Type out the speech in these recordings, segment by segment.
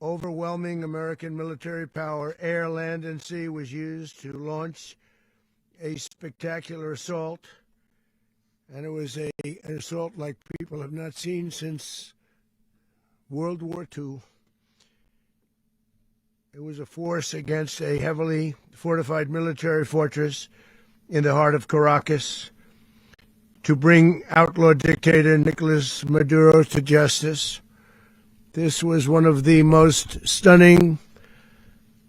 overwhelming American military power, air, land, and sea, was used to launch a spectacular assault. And it was an assault like people have not seen since World War II. It was a force against a heavily fortified military fortress in the heart of Caracas to bring outlaw dictator Nicolas Maduro to justice. This was one of the most stunning,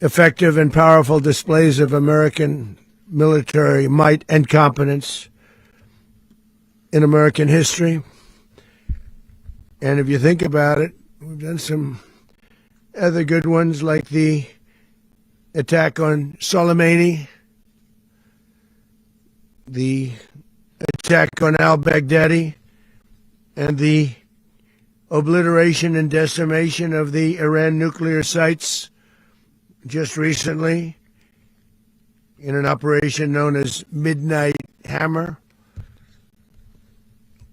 effective, and powerful displays of American military might and competence in American history. And if you think about it, we've done some other good ones, like the attack on Soleimani, the attack on al-Baghdadi, and the obliteration and decimation of the Iran nuclear sites just recently in an operation known as Midnight Hammer.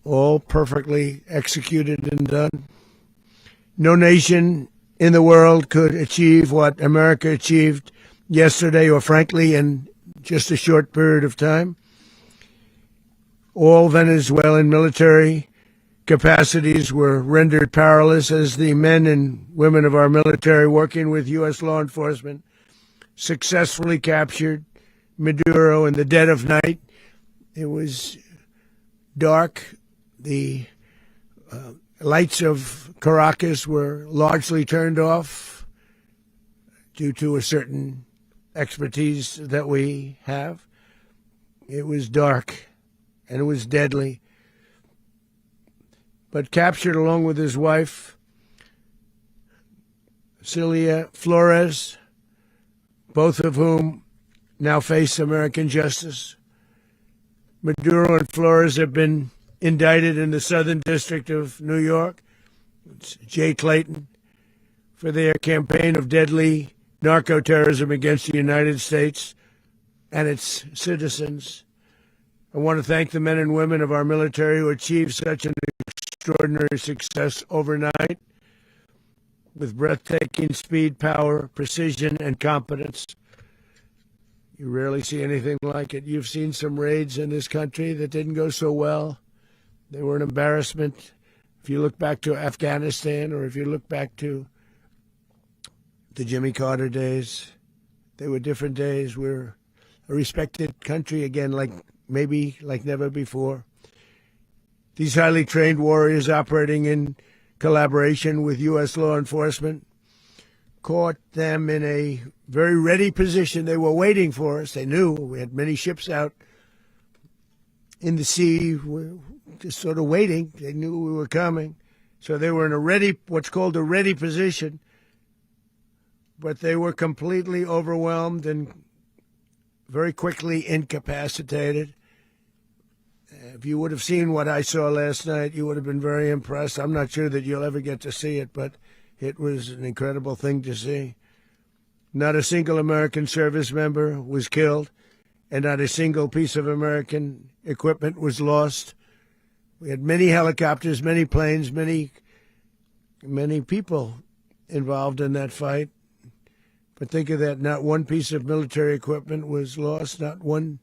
All perfectly executed and done. No nation in the world could achieve what America achieved yesterday, or frankly in just a short period of time. All Venezuelan military capacities were rendered powerless as the men and women of our military, working with U.S. law enforcement, successfully captured Maduro in the dead of night. It was dark. The lights of Caracas were largely turned off due to a certain expertise that we have. It was dark and it was deadly. But captured along with his wife, Celia Flores, both of whom now face American justice. Maduro and Flores have been indicted in the Southern District of New York, it's Jay Clayton, for their campaign of deadly narco-terrorism against the United States and its citizens. I want to thank the men and women of our military who achieved such an extraordinary success overnight with breathtaking speed, power, precision, and competence. You rarely see anything like it. You've seen some raids in this country that didn't go so well. They were an embarrassment. If you look back to Afghanistan, or if you look back to the Jimmy Carter days, they were different days. We're a respected country again, like never before. These highly trained warriors, operating in collaboration with U.S. law enforcement, caught them in a very ready position. They were waiting for us. They knew we had many ships out in the sea, just sort of waiting. They knew we were coming. So they were in what's called a ready position. But they were completely overwhelmed and very quickly incapacitated. If you would have seen what I saw last night, you would have been very impressed. I'm not sure that you'll ever get to see it, but it was an incredible thing to see. Not a single American service member was killed, and not a single piece of American equipment was lost. We had many helicopters, many planes, many people involved in that fight. But think of that, not one piece of military equipment was lost, not one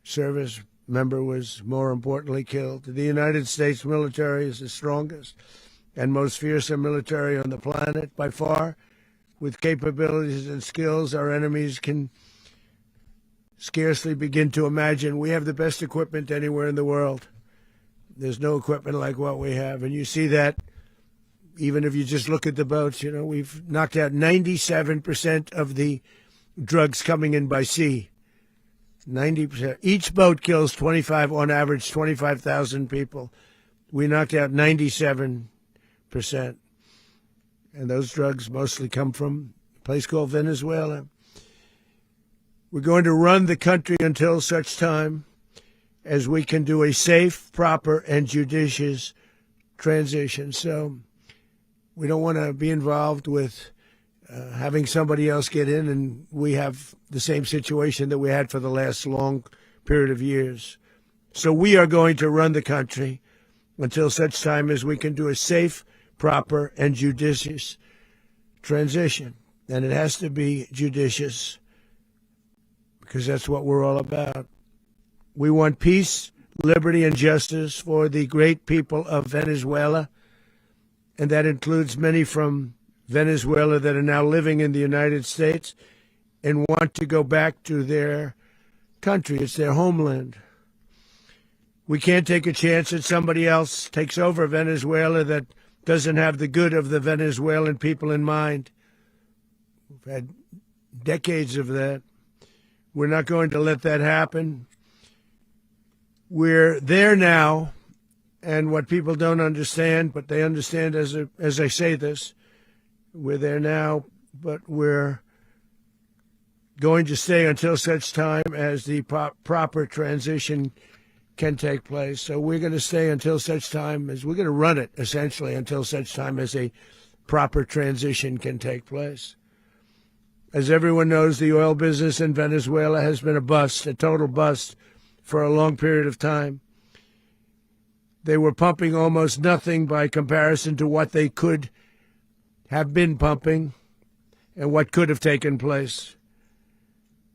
service member was, more importantly, killed. The United States military is the strongest and most fearsome military on the planet by far. With capabilities and skills our enemies can scarcely begin to imagine. We have the best equipment anywhere in the world. There's no equipment like what we have. And you see that even if you just look at the boats. You know, we've knocked out 97% of the drugs coming in by sea. 90%. Each boat kills on average, 25,000 people. We knocked out 97%. And those drugs mostly come from a place called Venezuela. We're going to run the country until such time as we can do a safe, proper, and judicious transition. So we don't want to be involved with having somebody else get in, and we have the same situation that we had for the last long period of years. So we are going to run the country until such time as we can do a safe, proper, and judicious transition, and it has to be judicious because that's what we're all about. We want peace, liberty, and justice for the great people of Venezuela, and that includes many from Venezuela that are now living in the United States and want to go back to their country. It's their homeland. We can't take a chance that somebody else takes over Venezuela that doesn't have the good of the Venezuelan people in mind. We've had decades of that. We're not going to let that happen. We're there now, and what people don't understand, but they understand as I say this, we're there now, but we're going to stay until such time as the proper transition can take place. So we're going to stay until such time as we're going to run it, essentially, until such time as a proper transition can take place. As everyone knows, the oil business in Venezuela has been a bust, a total bust, for a long period of time. They were pumping almost nothing by comparison to what they could have been pumping and what could have taken place.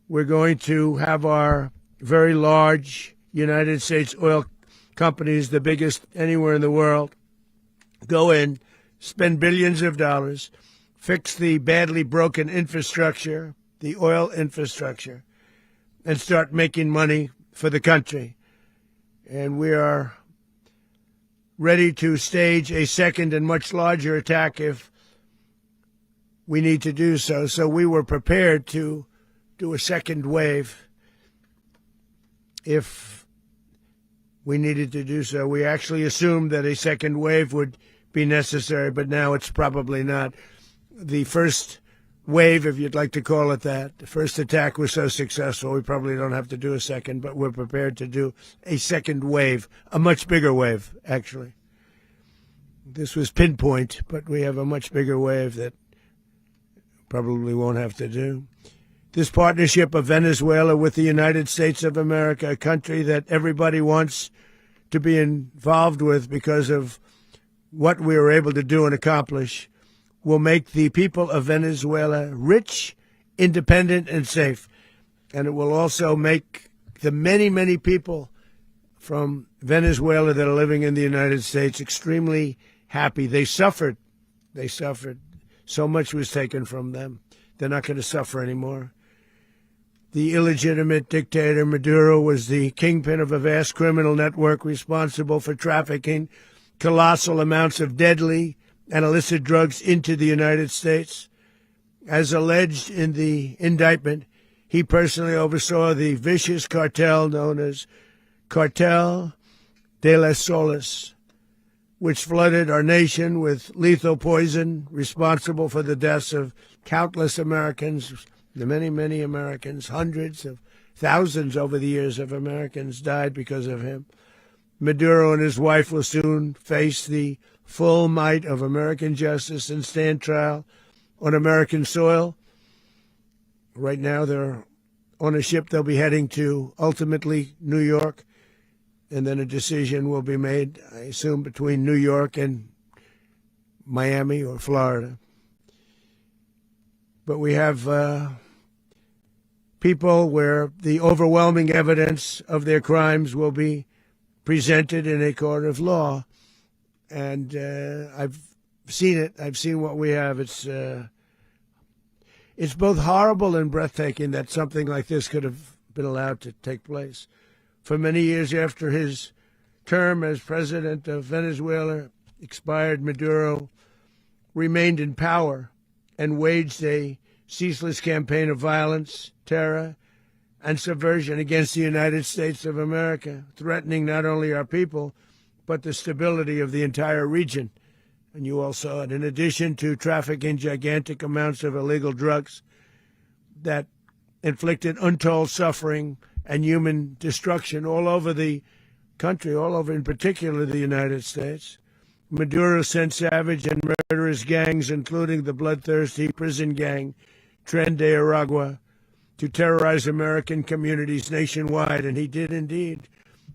We're going to have our very large United States oil companies, the biggest anywhere in the world, go in, spend billions of dollars, fix the badly broken infrastructure, the oil infrastructure, and start making money for the country. And we are ready to stage a second and much larger attack if we need to do so. So we were prepared to do a second wave if we needed to do so. We actually assumed that a second wave would be necessary, but now it's probably not. The first wave, if you'd like to call it that, the first attack was so successful, we probably don't have to do a second, but we're prepared to do a second wave, a much bigger wave, actually. This was pinpoint, but we have a much bigger wave that probably won't have to do. This partnership of Venezuela with the United States of America, a country that everybody wants to be involved with because of what we were able to do and accomplish, will make the people of Venezuela rich, independent, and safe. And it will also make the many, many people from Venezuela that are living in the United States extremely happy. They suffered. They suffered. So much was taken from them. They're not going to suffer anymore. The illegitimate dictator Maduro was the kingpin of a vast criminal network responsible for trafficking colossal amounts of deadly and illicit drugs into the United States. As alleged in the indictment, he personally oversaw the vicious cartel known as Cartel de las Solas, which flooded our nation with lethal poison, responsible for the deaths of countless Americans, the many, many Americans. Hundreds of thousands over the years of Americans died because of him. Maduro and his wife will soon face the full might of American justice and stand trial on American soil. Right now, they're on a ship they'll be heading to, ultimately, New York, and then a decision will be made, I assume, between New York and Miami or Florida. But we have people where the overwhelming evidence of their crimes will be presented in a court of law. And I've seen it. I've seen what we have. It's both horrible and breathtaking that something like this could have been allowed to take place. For many years after his term as president of Venezuela expired, Maduro remained in power and waged a ceaseless campaign of violence, terror, and subversion against the United States of America, threatening not only our people, but the stability of the entire region. And you all saw it. In addition to trafficking gigantic amounts of illegal drugs that inflicted untold suffering and human destruction all over the country, all over, in particular, the United States, Maduro sent savage and murderous gangs, including the bloodthirsty prison gang, Tren de Aragua, to terrorize American communities nationwide. And he did indeed.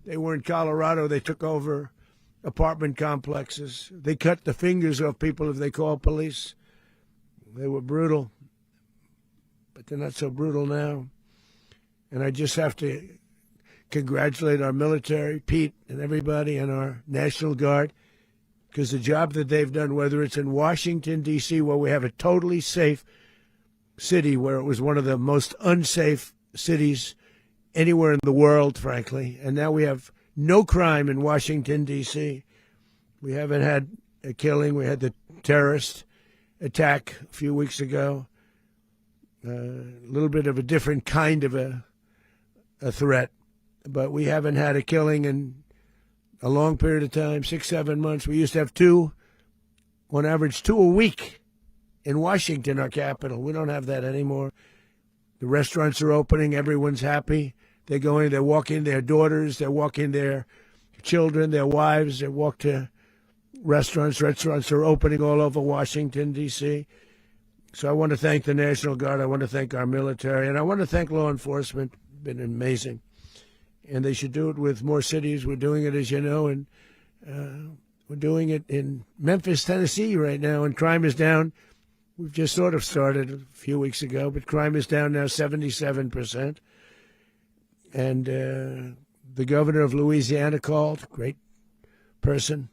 They were in Colorado. They took over apartment complexes. They cut the fingers off people if they called police. They were brutal, but they're not so brutal now. And I just have to congratulate our military, Pete, and everybody, and our National Guard, because the job that they've done, whether it's in Washington, D.C., where we have a totally safe city, where it was one of the most unsafe cities anywhere in the world, frankly, and now we have no crime in Washington, D.C. We haven't had a killing. We had the terrorist attack a few weeks ago, a little bit of a different kind of a threat, but we haven't had a killing in a long period of time, 6-7 months. We used to have two, on average, 2 a week in Washington, our capital. We don't have that anymore. The restaurants are opening. Everyone's happy. They're going, they're walking their daughters, they're walking their children, their wives. They walk to restaurants. Restaurants are opening all over Washington, D.C. So I want to thank the National Guard. I want to thank our military. And I want to thank law enforcement. Been amazing. And they should do it with more cities. We're doing it, as you know, and we're doing it in Memphis, Tennessee right now, and crime is down. We've just sort of started a few weeks ago, but crime is down now 77%. And the governor of Louisiana called, great person,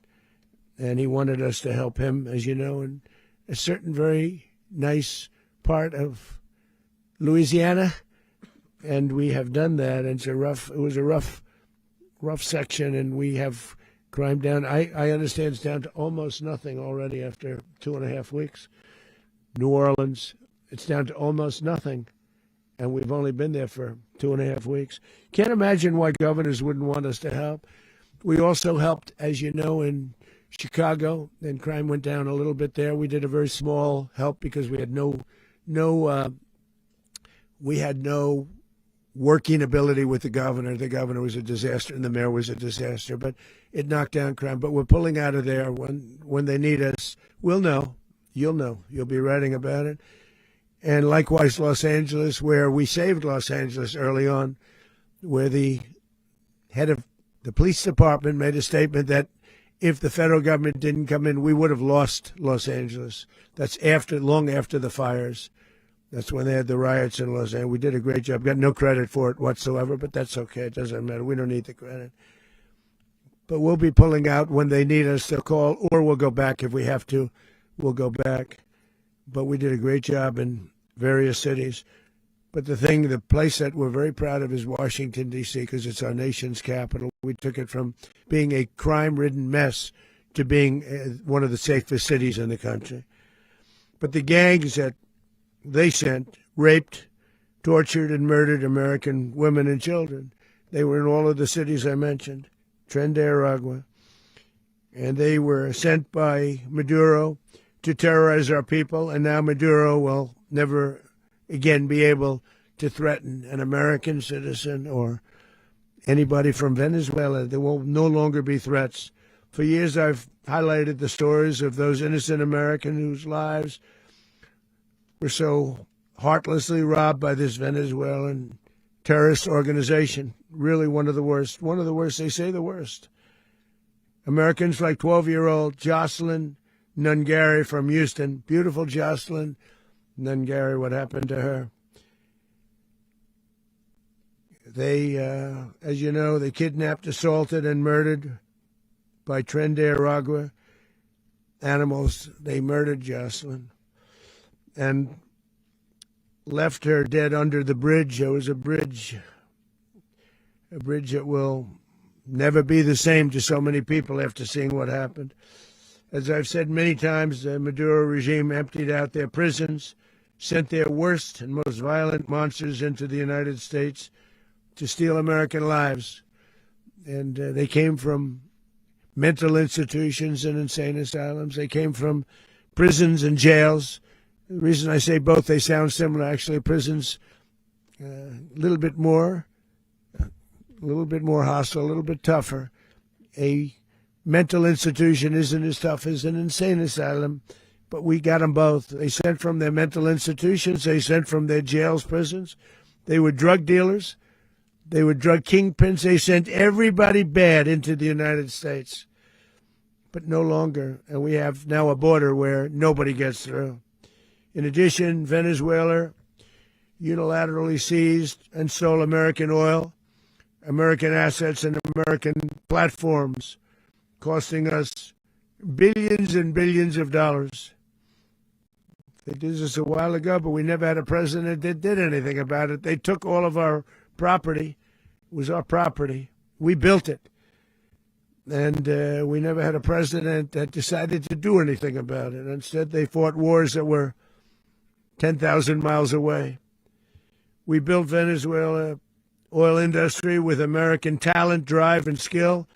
and he wanted us to help him, as you know, in a certain very nice part of Louisiana. And we have done that. And it was a rough section, and we have crime down. I understand it's down to almost nothing already after 2.5 weeks. New Orleans, it's down to almost nothing, and we've only been there for 2.5 weeks. Can't imagine why governors wouldn't want us to help. We also helped, as you know, in Chicago, and crime went down a little bit there. We did a very small help because we had no working ability with the governor. The governor was a disaster, and the mayor was a disaster, but it knocked down crime. But we're pulling out of there. When they need us, we'll know. You'll know. You'll be writing about it. And likewise, Los Angeles, where we saved Los Angeles early on, where the head of the police department made a statement that if the federal government didn't come in, we would have lost Los Angeles. That's long after the fires. That's when they had the riots in Los Angeles. We did a great job. Got no credit for it whatsoever, but that's okay. It doesn't matter. We don't need the credit. But we'll be pulling out when they need us to call, or we'll go back if we have to. We'll go back. But we did a great job in various cities. But the place that we're very proud of is Washington, D.C., because it's our nation's capital. We took it from being a crime-ridden mess to being one of the safest cities in the country. But the gangs that they sent raped, tortured, and murdered American women and children. They were in all of the cities I mentioned, Tren de Aragua. And they were sent by Maduro to terrorize our people, and now Maduro will never again be able to threaten an American citizen or anybody from Venezuela. There will no longer be threats. For years I've highlighted the stories of those innocent Americans whose lives were so heartlessly robbed by this Venezuelan terrorist organization. Really one of the worst. One of the worst, they say the worst. Americans like 12-year-old Jocelyn Nungari from Houston. Beautiful Jocelyn Nungari, what happened to her? They, as you know, they kidnapped, assaulted, and murdered by Tren de Aragua animals. They murdered Jocelyn and left her dead under the bridge. There was a bridge that will never be the same to so many people after seeing what happened. As I've said many times, the Maduro regime emptied out their prisons, sent their worst and most violent monsters into the United States to steal American lives. And they came from mental institutions and insane asylums. They came from prisons and jails. The reason I say both, they sound similar. Actually, prisons a little bit more hostile, a little bit tougher. A mental institution isn't as tough as an insane asylum, but we got them both. They sent from their mental institutions. They sent from their jails, prisons. They were drug dealers. They were drug kingpins. They sent everybody bad into the United States, but no longer. And we have now a border where nobody gets through. In addition, Venezuela unilaterally seized and stole American oil, American assets, and American platforms, costing us billions and billions of dollars. They did this a while ago, but we never had a president that did anything about it. They took all of our property. It was our property. We built it. And we never had a president that decided to do anything about it. Instead, they fought wars that were 10,000 miles away. We built Venezuela oil industry with American talent, drive, and skill,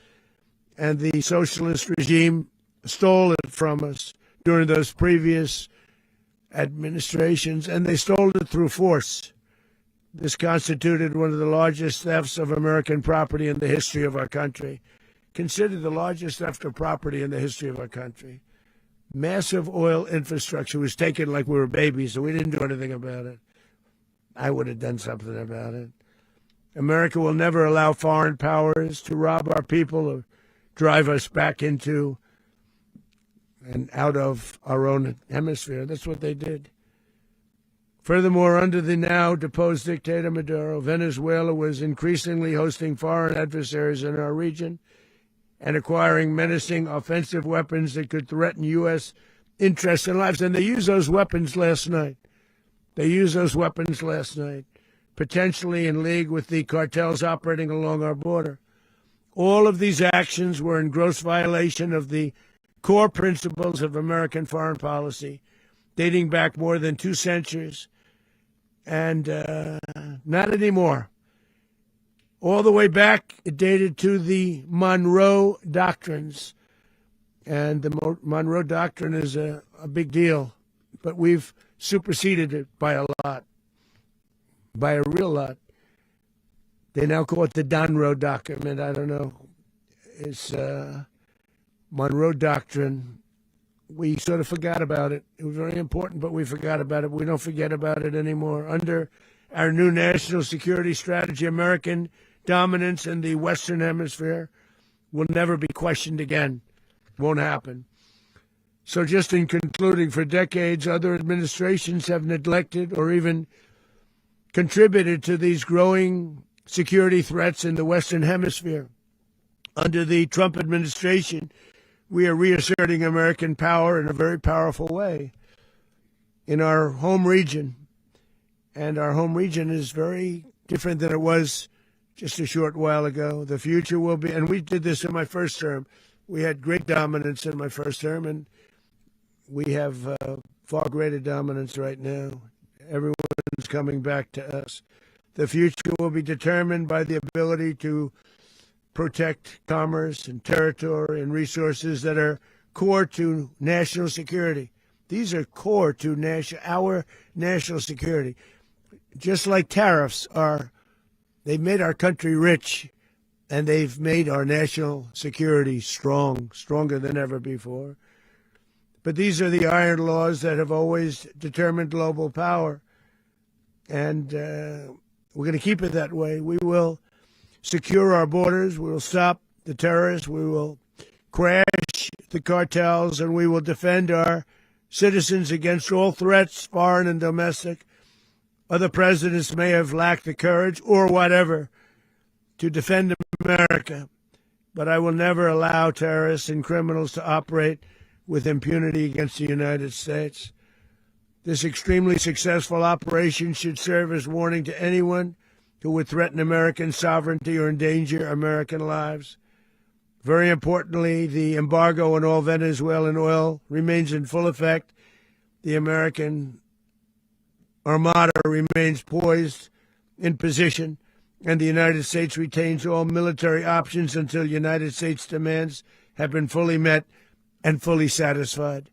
and the socialist regime stole it from us during those previous administrations, and they stole it through force. This constituted one of the largest thefts of American property in the history of our country. Considered the largest theft of property in the history of our country. Massive oil infrastructure was taken like we were babies, so we didn't do anything about it. I would have done something about it. America will never allow foreign powers to rob our people or drive us back into and out of our own hemisphere. That's what they did. Furthermore, under the now deposed dictator Maduro, Venezuela was increasingly hosting foreign adversaries in our region and acquiring menacing offensive weapons that could threaten U.S. interests and lives. And they used those weapons last night. Potentially in league with the cartels operating along our border. All of these actions were in gross violation of the core principles of American foreign policy, dating back more than 2 centuries, and not anymore. All the way back, it dated to the Monroe Doctrines, and the Monroe Doctrine is a big deal, but we've superseded it by a lot, by a real lot. They now call it the Donroe Document. I don't know. It's Monroe Doctrine. We sort of forgot about it. It was very important, but we forgot about it. We don't forget about it anymore. Under our new national security strategy, American dominance in the Western Hemisphere will never be questioned again. Won't happen. So just in concluding, for decades, other administrations have neglected or even contributed to these growing security threats in the Western Hemisphere. Under the Trump administration, we are reasserting American power in a very powerful way in our home region. And our home region is very different than it was just a short while ago. The future will be, and we did this in my first term. We had great dominance in my first term, and we have far greater dominance right now. Everyone's coming back to us. The future will be determined by the ability to protect commerce and territory and resources that are core to national security. These are core to our national security. Just like tariffs are, they've made our country rich, and they've made our national security strong, stronger than ever before. But these are the iron laws that have always determined global power, and we're going to keep it that way. We will secure our borders. We will stop the terrorists. We will crash the cartels, and we will defend our citizens against all threats, foreign and domestic. Other presidents may have lacked the courage or whatever to defend America, but I will never allow terrorists and criminals to operate with impunity against the United States. This extremely successful operation should serve as warning to anyone who would threaten American sovereignty or endanger American lives. Very importantly, the embargo on all Venezuelan oil remains in full effect. The American Armada remains poised in position, and the United States retains all military options until United States demands have been fully met and fully satisfied.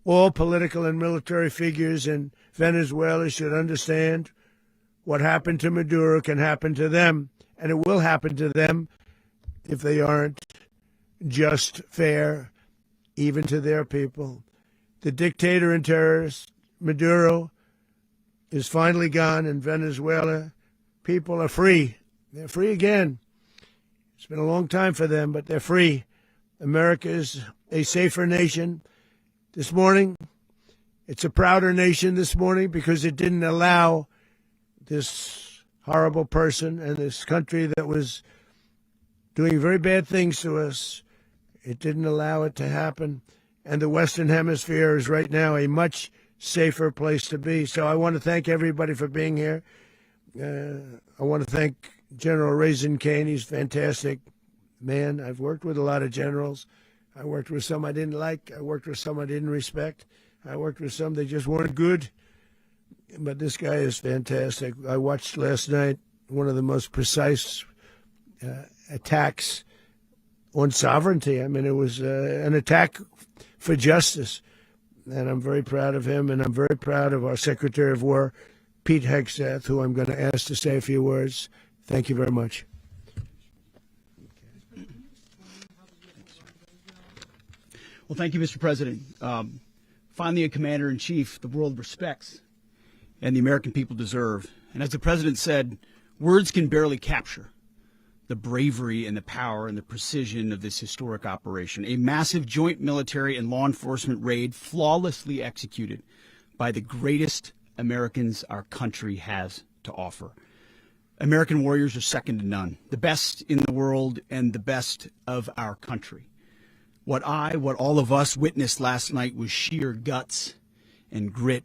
All political and military figures in Venezuela should understand what happened to Maduro can happen to them, and it will happen to them if they aren't just, fair, even to their people. The dictator and terrorist, Maduro, is finally gone, and Venezuela people are free. They're free again. It's been a long time for them, but they're free. America is a safer nation. This morning, It's a prouder nation this morning because it didn't allow this horrible person and this country that was doing very bad things to us. It didn't allow it to happen. And the Western Hemisphere is right now a much safer place to be. So I want to thank everybody for being here. I want to thank General Raisin Kane. He's a fantastic man. I've worked with a lot of generals. I worked with some I didn't like. I worked with some I didn't respect. I worked with some that just weren't good. But this guy is fantastic. I watched last night one of the most precise attacks on sovereignty. I mean, it was an attack for justice. And I'm very proud of him, and I'm very proud of our Secretary of War, Pete Hegseth, who I'm going to ask to say a few words. Thank you very much. Well, thank you, Mr. President. Finally, a commander-in-chief the world respects and the American people deserve. And as the president said, words can barely capture the bravery and the power and the precision of this historic operation. A massive joint military and law enforcement raid flawlessly executed by the greatest Americans our country has to offer. American warriors are second to none, the best in the world and the best of our country. What all of us witnessed last night was sheer guts and grit,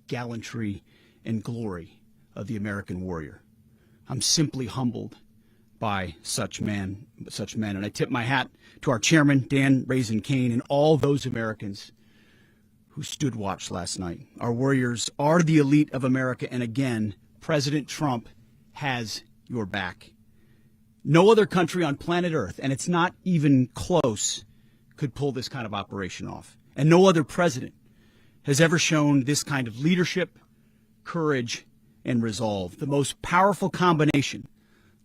gallantry and glory of the American warrior. I'm simply humbled by such men. And I tip my hat to our chairman, Dan Raisin Kane, and all those Americans who stood watch last night. Our warriors are the elite of America, and again, President Trump has your back. No other country on planet Earth, and it's not even close, could pull this kind of operation off. And no other president has ever shown this kind of leadership, courage, and resolve, the most powerful combination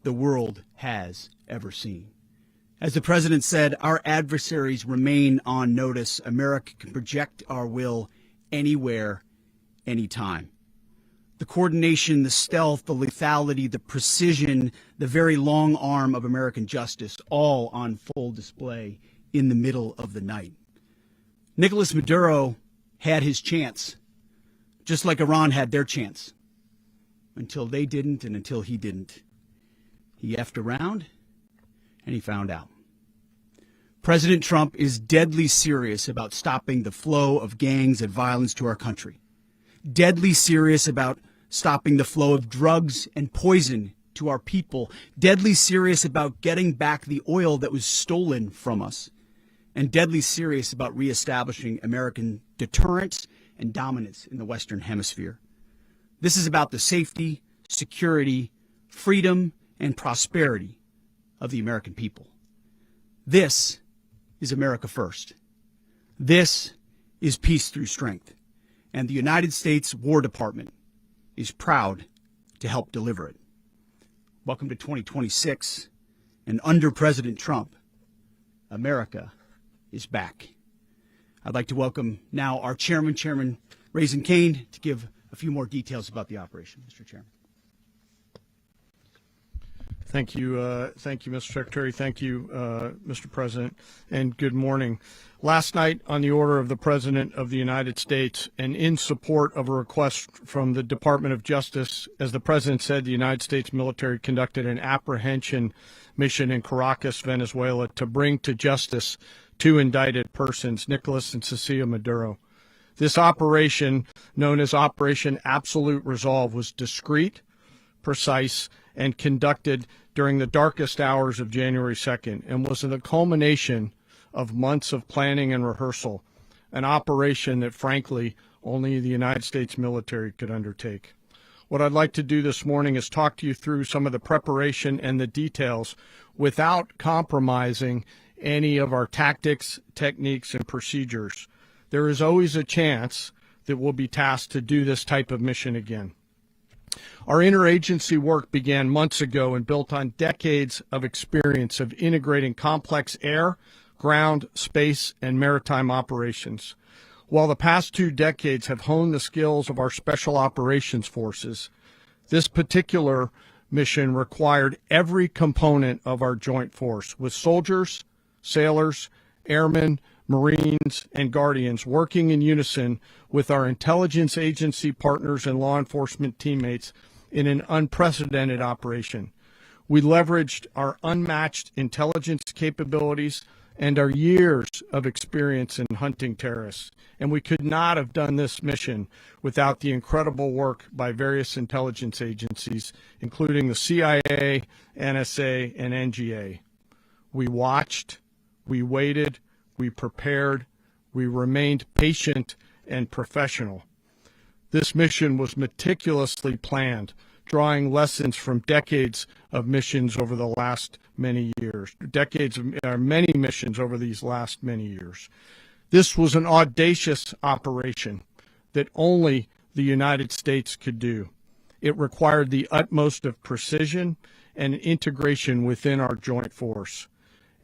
the world has ever seen. As the president said, our adversaries remain on notice. America can project our will anywhere, anytime. The coordination, the stealth, the lethality, the precision, the very long arm of American justice, all on full display in the middle of the night. Nicolas Maduro had his chance, just like Iran had their chance, until they didn't and until he didn't. He effed around, and he found out. President Trump is deadly serious about stopping the flow of gangs and violence to our country. Deadly serious about stopping the flow of drugs and poison to our people. Deadly serious about getting back the oil that was stolen from us. And deadly serious about reestablishing American deterrence and dominance in the Western Hemisphere. This is about the safety, security, freedom, and prosperity of the American people. This is America first. This is peace through strength. And the United States War Department is proud to help deliver it. Welcome to 2026. And under President Trump, America is back. I'd like to welcome now our chairman, Chairman Raisin Kane, to give a few more details about the operation. Mr. Chairman. Thank you, Mr. Secretary. Thank you, Mr. President, and good morning. Last night, on the order of the President of the United States and in support of a request from the Department of Justice, as the President said, the United States military conducted an apprehension mission in Caracas, Venezuela, to bring to justice two indicted persons, Nicolas and Cecilia Maduro. This operation, known as Operation Absolute Resolve, was discreet, precise, and conducted during the darkest hours of January 2nd and was the culmination of months of planning and rehearsal, an operation that, frankly, only the United States military could undertake. What I'd like to do this morning is talk to you through some of the preparation and the details without compromising any of our tactics, techniques, and procedures. There is always a chance that we'll be tasked to do this type of mission again. Our interagency work began months ago and built on decades of experience of integrating complex air, ground, space, and maritime operations. While the past 2 decades have honed the skills of our special operations forces, this particular mission required every component of our joint force, with soldiers, sailors, airmen, Marines, and Guardians, working in unison with our intelligence agency partners and law enforcement teammates in an unprecedented operation. We leveraged our unmatched intelligence capabilities and our years of experience in hunting terrorists, and we could not have done this mission without the incredible work by various intelligence agencies, including the CIA, NSA, and NGA. We watched, we waited, we prepared, we remained patient and professional. This mission was meticulously planned, drawing lessons from decades of missions over the last many years, many missions over these last many years. This was an audacious operation that only the United States could do. It required the utmost of precision and integration within our joint force.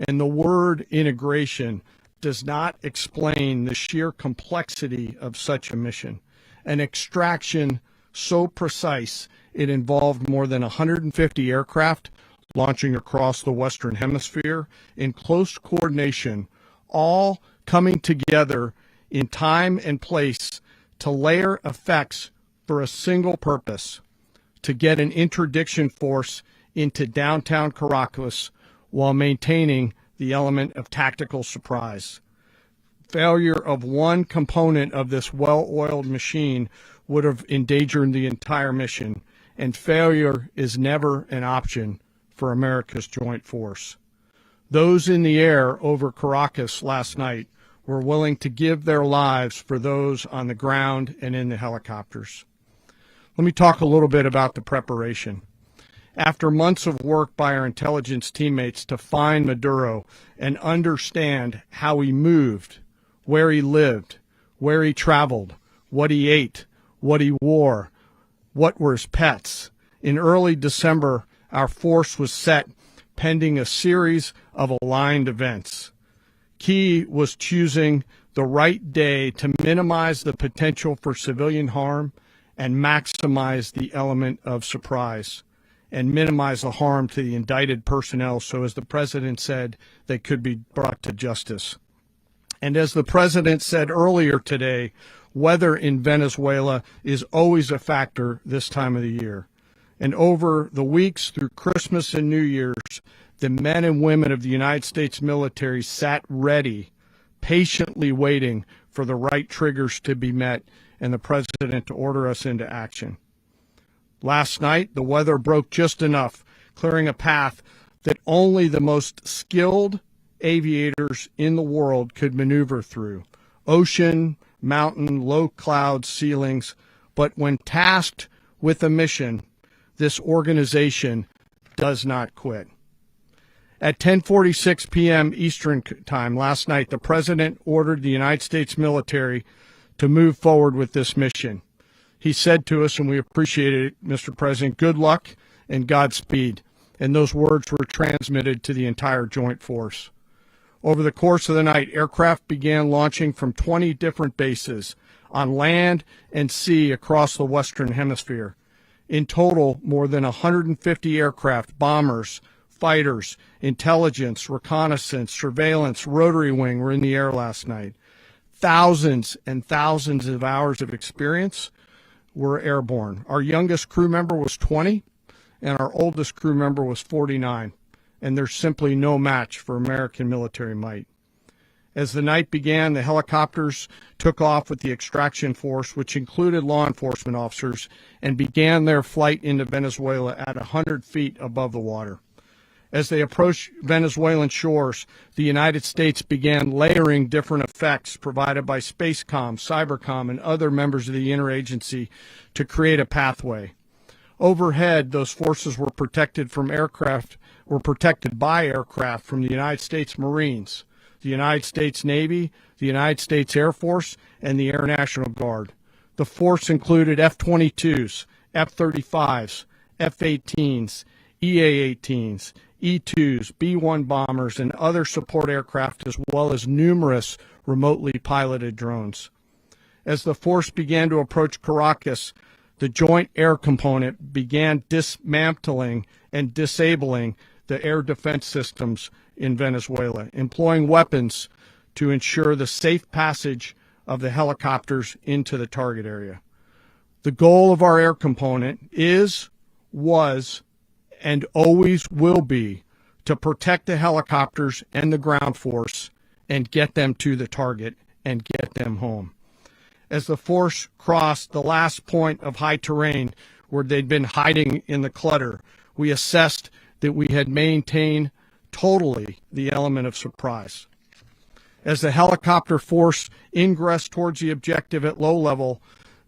And the word integration does not explain the sheer complexity of such a mission. An extraction so precise it involved more than 150 aircraft launching across the Western Hemisphere in close coordination, all coming together in time and place to layer effects for a single purpose: to get an interdiction force into downtown Caracas while maintaining the element of tactical surprise. Failure of one component of this well-oiled machine would have endangered the entire mission, and failure is never an option for America's joint force. Those in the air over Caracas last night were willing to give their lives for those on the ground and in the helicopters. Let me talk a little bit about the preparation. After months of work by our intelligence teammates to find Maduro and understand how he moved, where he lived, where he traveled, what he ate, what he wore, what were his pets, in early December, our force was set pending a series of aligned events. Key was choosing the right day to minimize the potential for civilian harm and maximize the element of surprise, and minimize the harm to the indicted personnel so, as the president said, they could be brought to justice. And as the president said earlier today, weather in Venezuela is always a factor this time of the year. And over the weeks through Christmas and New Year's, the men and women of the United States military sat ready, patiently waiting for the right triggers to be met and the president to order us into action. Last night, the weather broke just enough, clearing a path that only the most skilled aviators in the world could maneuver through. Ocean, mountain, low cloud ceilings. But when tasked with a mission, this organization does not quit. At 10:46 p.m. Eastern Time last night, the president ordered the United States military to move forward with this mission. He said to us, and we appreciate it, Mr. President, good luck and Godspeed. And those words were transmitted to the entire joint force. Over the course of the night, aircraft began launching from 20 different bases on land and sea across the Western Hemisphere. In total, more than 150 aircraft, bombers, fighters, intelligence, reconnaissance, surveillance, rotary wing were in the air last night. Thousands and thousands of hours of experience were airborne. Our youngest crew member was 20, and our oldest crew member was 49, and there's simply no match for American military might. As the night began, the helicopters took off with the extraction force, which included law enforcement officers, and began their flight into Venezuela at 100 feet above the water. As they approached Venezuelan shores, the United States began layering different effects provided by Spacecom, Cybercom, and other members of the interagency to create a pathway. Overhead, those forces were protected by aircraft from the United States Marines, the United States Navy, the United States Air Force, and the Air National Guard. The force included F-22s, F-35s, F-18s, EA-18s, E-2s, B-1 bombers, and other support aircraft, as well as numerous remotely piloted drones. As the force began to approach Caracas, the Joint Air Component began dismantling and disabling the air defense systems in Venezuela, employing weapons to ensure the safe passage of the helicopters into the target area. The goal of our air component is, was, and always will be to protect the helicopters and the ground force and get them to the target and get them home. As the force crossed the last point of high terrain where they'd been hiding in the clutter, we assessed that we had maintained totally the element of surprise. As the helicopter force ingressed towards the objective at low level,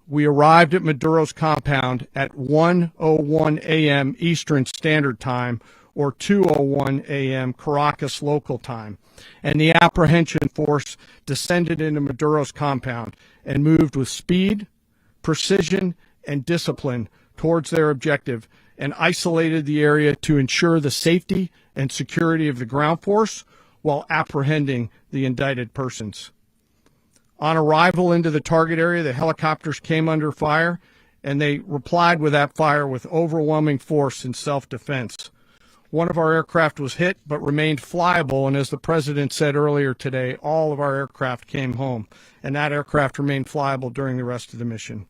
we arrived at Maduro's compound at 1:01 a.m. Eastern Standard Time, or 2:01 a.m. Caracas local time, and the apprehension force descended into Maduro's compound and moved with speed, precision, and discipline towards their objective and isolated the area to ensure the safety and security of the ground force while apprehending the indicted persons. On arrival into the target area, the helicopters came under fire, and they replied with that fire with overwhelming force in self-defense. One of our aircraft was hit but remained flyable, and as the President said earlier today, all of our aircraft came home, and that aircraft remained flyable during the rest of the mission.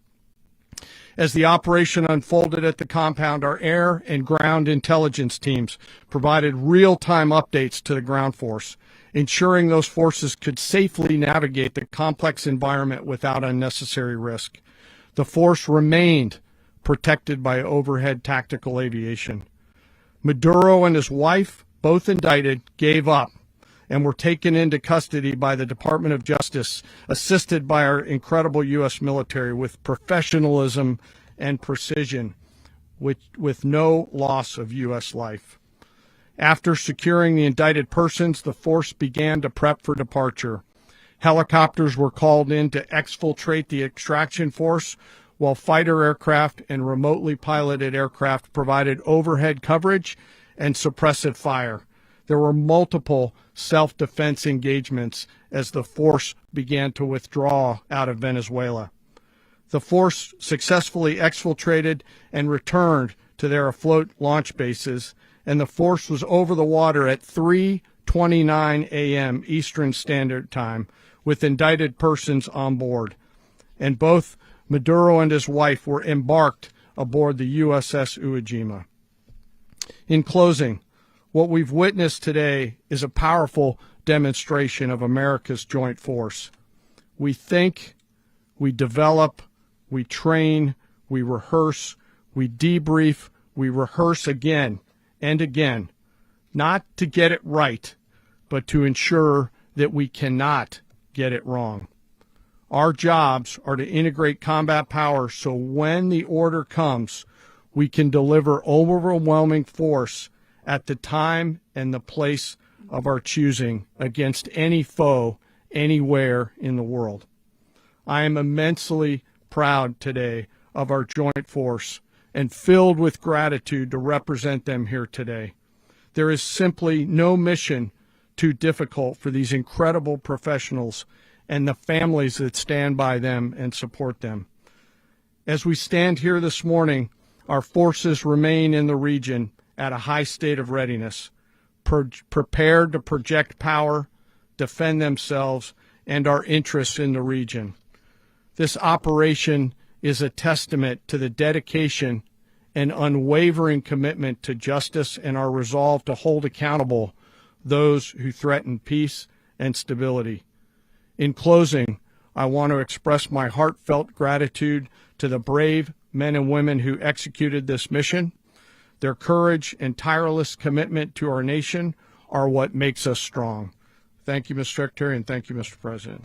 As the operation unfolded at the compound, our air and ground intelligence teams provided real-time updates to the ground force, ensuring those forces could safely navigate the complex environment without unnecessary risk. The force remained protected by overhead tactical aviation. Maduro and his wife, both indicted, gave up and were taken into custody by the Department of Justice, assisted by our incredible U.S. military with professionalism and precision, with no loss of U.S. life. After securing the indicted persons, the force began to prep for departure. Helicopters were called in to exfiltrate the extraction force, while fighter aircraft and remotely piloted aircraft provided overhead coverage and suppressive fire. There were multiple self-defense engagements as the force began to withdraw out of Venezuela. The force successfully exfiltrated and returned to their afloat launch bases, and the force was over the water at 3:29 a.m. Eastern Standard Time with indicted persons on board. And both Maduro and his wife were embarked aboard the USS Iwo Jima. In closing, what we've witnessed today is a powerful demonstration of America's joint force. We think, we develop, we train, we rehearse, we debrief, we rehearse again and again, not to get it right, but to ensure that we cannot get it wrong. Our jobs are to integrate combat power so when the order comes, we can deliver overwhelming force at the time and the place of our choosing against any foe anywhere in the world. I am immensely proud today of our joint force and filled with gratitude to represent them here today. There is simply no mission too difficult for these incredible professionals and the families that stand by them and support them. As we stand here this morning, our forces remain in the region at a high state of readiness, prepared to project power, defend themselves, and our interests in the region. This operation is a testament to the dedication and unwavering commitment to justice and our resolve to hold accountable those who threaten peace and stability. In closing, I want to express my heartfelt gratitude to the brave men and women who executed this mission. Their courage and tireless commitment to our nation are what makes us strong. Thank you, Mr. Secretary, and thank you, Mr. President.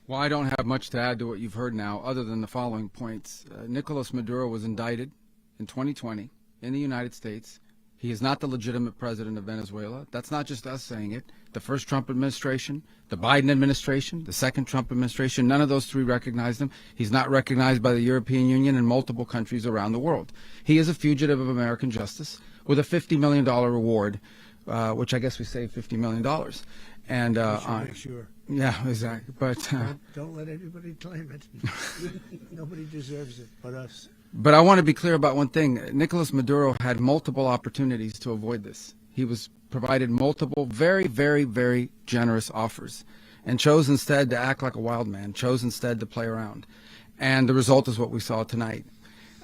Well, I don't have much to add to what you've heard now, other than the following points. Nicolas Maduro was indicted in 2020 in the United States. He is not the legitimate president of Venezuela. That's not just us saying it. The first Trump administration, the Biden administration, the second Trump administration, none of those three recognized him. He's not recognized by the European Union and multiple countries around the world. He is a fugitive of American justice with a $50 million reward, which I guess we saved $50 million. And Make sure. yeah, exactly. But Don't let anybody claim it. Nobody deserves it but us. But I want to be clear about one thing. Nicolas Maduro had multiple opportunities to avoid this. He was provided multiple very, very, very generous offers and chose instead to act like a wild man, chose instead to play around. And the result is what we saw tonight.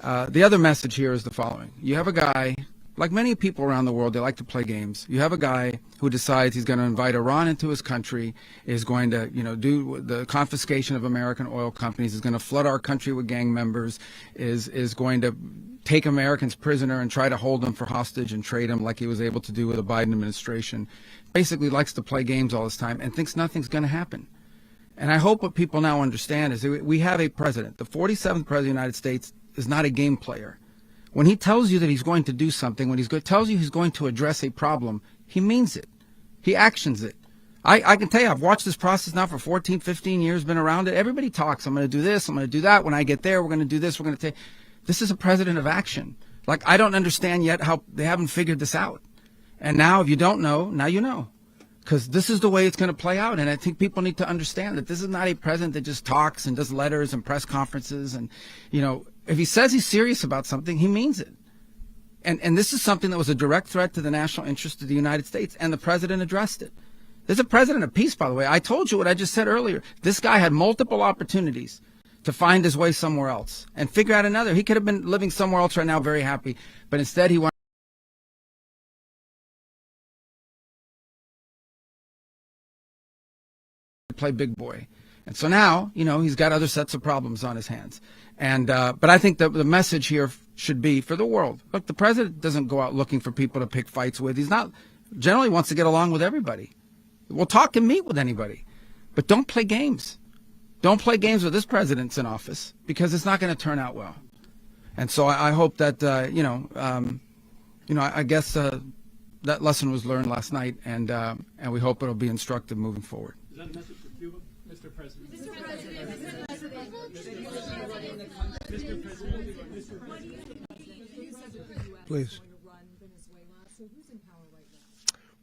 The other message here is the following. You have a guy, like many people around the world, they like to play games. You have a guy who decides he's going to invite Iran into his country, is going to, do the confiscation of American oil companies, is going to flood our country with gang members, is going to take Americans prisoner and try to hold them for hostage and trade them like he was able to do with the Biden administration. Basically likes to play games all this time and thinks nothing's going to happen. And I hope what people now understand is that we have a president. The 47th president of the United States is not a game player. When he tells you that he's going to do something, when tells you he's going to address a problem, he means it. He actions it. I can tell you, I've watched this process now for 14, 15 years, been around it. Everybody talks. I'm going to do this. I'm going to do that. When I get there, we're going to do this. We're going to take. This is a president of action. Like, I don't understand yet how they haven't figured this out. And now, if you don't know, now you know. Because this is the way it's going to play out. And I think people need to understand that this is not a president that just talks and does letters and press conferences. And, if he says he's serious about something, he means it. And this is something that was a direct threat to the national interest of the United States. And the president addressed it. There's a president of peace, by the way. I told you what I just said earlier. This guy had multiple opportunities to find his way somewhere else and figure out another. He could have been living somewhere else right now, very happy. But instead, he wanted to play big boy. And so now, he's got other sets of problems on his hands. And but I think the message here should be for the world. Look, the president doesn't go out looking for people to pick fights with. He's not generally wants to get along with everybody. We'll talk and meet with anybody. But don't play games. Don't play games with this president's in office, because it's not going to turn out well. And so I hope that, I guess that lesson was learned last night, and we hope it'll be instructive moving forward. Is that a message for Cuba, Mr. President? Please.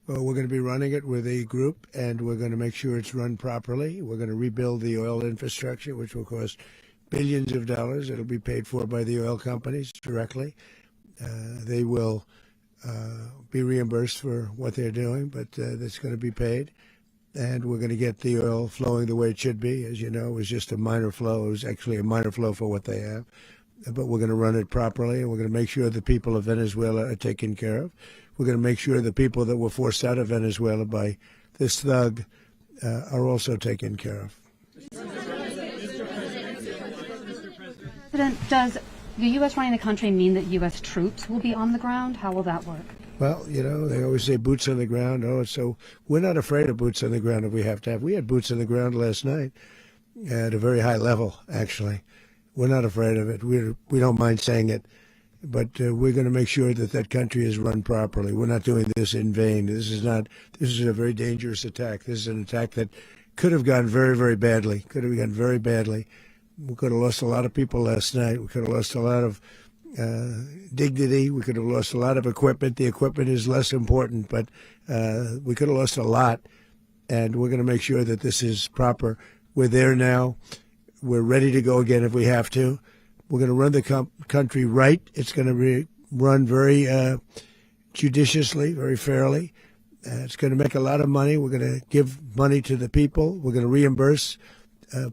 Well, we're going to be running it with a group, and we're going to make sure it's run properly. We're going to rebuild the oil infrastructure, which will cost billions of dollars. It'll be paid for by the oil companies directly. They will be reimbursed for what they're doing, but that's going to be paid. And we're going to get the oil flowing the way it should be. As you know, it was just a minor flow. It was actually a minor flow for what they have. But we're going to run it properly, and we're going to make sure the people of Venezuela are taken care of. We're going to make sure the people that were forced out of Venezuela by this thug are also taken care of. President, does the U.S. running the country mean that U.S. troops will be on the ground? How will that work? Well, they always say boots on the ground. So we're not afraid of boots on the ground if we have to have. We had boots on the ground last night at a very high level, actually. We're not afraid of it. We don't mind saying it. But we're going to make sure that that country is run properly. We're not doing this in vain. This is a very dangerous attack. This is an attack that could have gone very, very badly. Could have gone very badly. We could have lost a lot of people last night. We could have lost a lot of dignity. We could have lost a lot of equipment. The equipment is less important, but we could have lost a lot. And we're going to make sure that this is proper. We're there now. We're ready to go again if we have to. We're going to run the country right. It's going to be run very judiciously, very fairly. It's going to make a lot of money. We're going to give money to the people. We're going to reimburse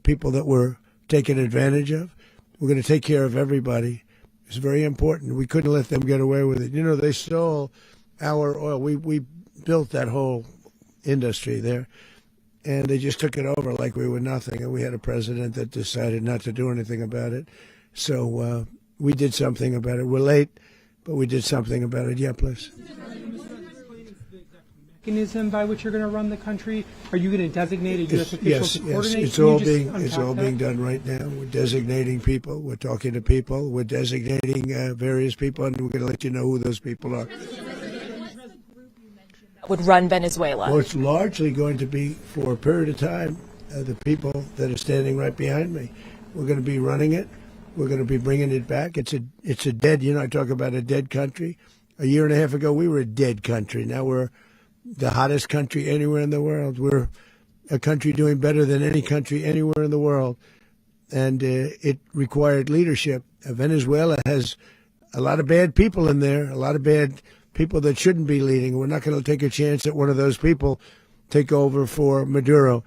people that were taken advantage of. We're going to take care of everybody. It's very important. We couldn't let them get away with it. They stole our oil. We built that whole industry there, and they just took it over like we were nothing. And we had a president that decided not to do anything about it. So we did something about it. We're late, but we did something about it. Yeah, please. Mechanism by which you're going to run the country? Are you going to designate a U.S. official to coordinate? Yes, it's all being done right now. We're designating people. We're talking to people. We're designating various people, and we're going to let you know who those people are. Would run Venezuela? Well, it's largely going to be for a period of time. The people that are standing right behind me. We're going to be running it. We're going to be bringing it back. It's a dead. I talk about a dead country. A year and a half ago, we were a dead country. Now we're the hottest country anywhere in the world. We're a country doing better than any country anywhere in the world. And it required leadership. Venezuela has a lot of bad people in there, a lot of bad people that shouldn't be leading. We're not going to take a chance that one of those people take over for Maduro.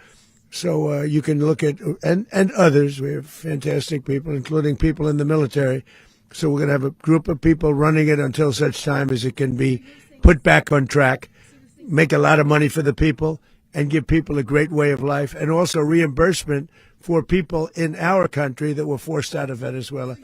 So you can look at, and others, we have fantastic people, including people in the military. So we're going to have a group of people running it until such time as it can be put back on track, make a lot of money for the people, and give people a great way of life, and also reimbursement for people in our country that were forced out of Venezuela.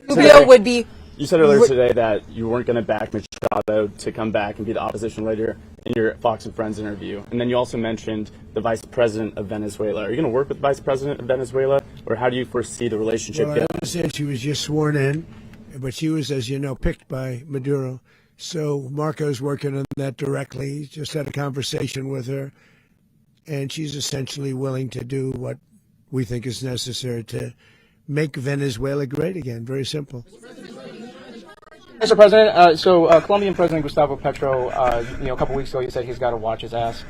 Rubio would be. You said earlier today that you weren't going to back Machado to come back and be the opposition leader in your Fox and Friends interview. And then you also mentioned the vice president of Venezuela. Are you going to work with the vice president of Venezuela, or how do you foresee the relationship? Well, I understand she was just sworn in, but she was, as you know, picked by Maduro. So Marco's working on that directly. He just had a conversation with her, and she's essentially willing to do what we think is necessary to make Venezuela great again. Very simple. Mr. President, Colombian President Gustavo Petro, a couple weeks ago, he said he's got to watch his ass.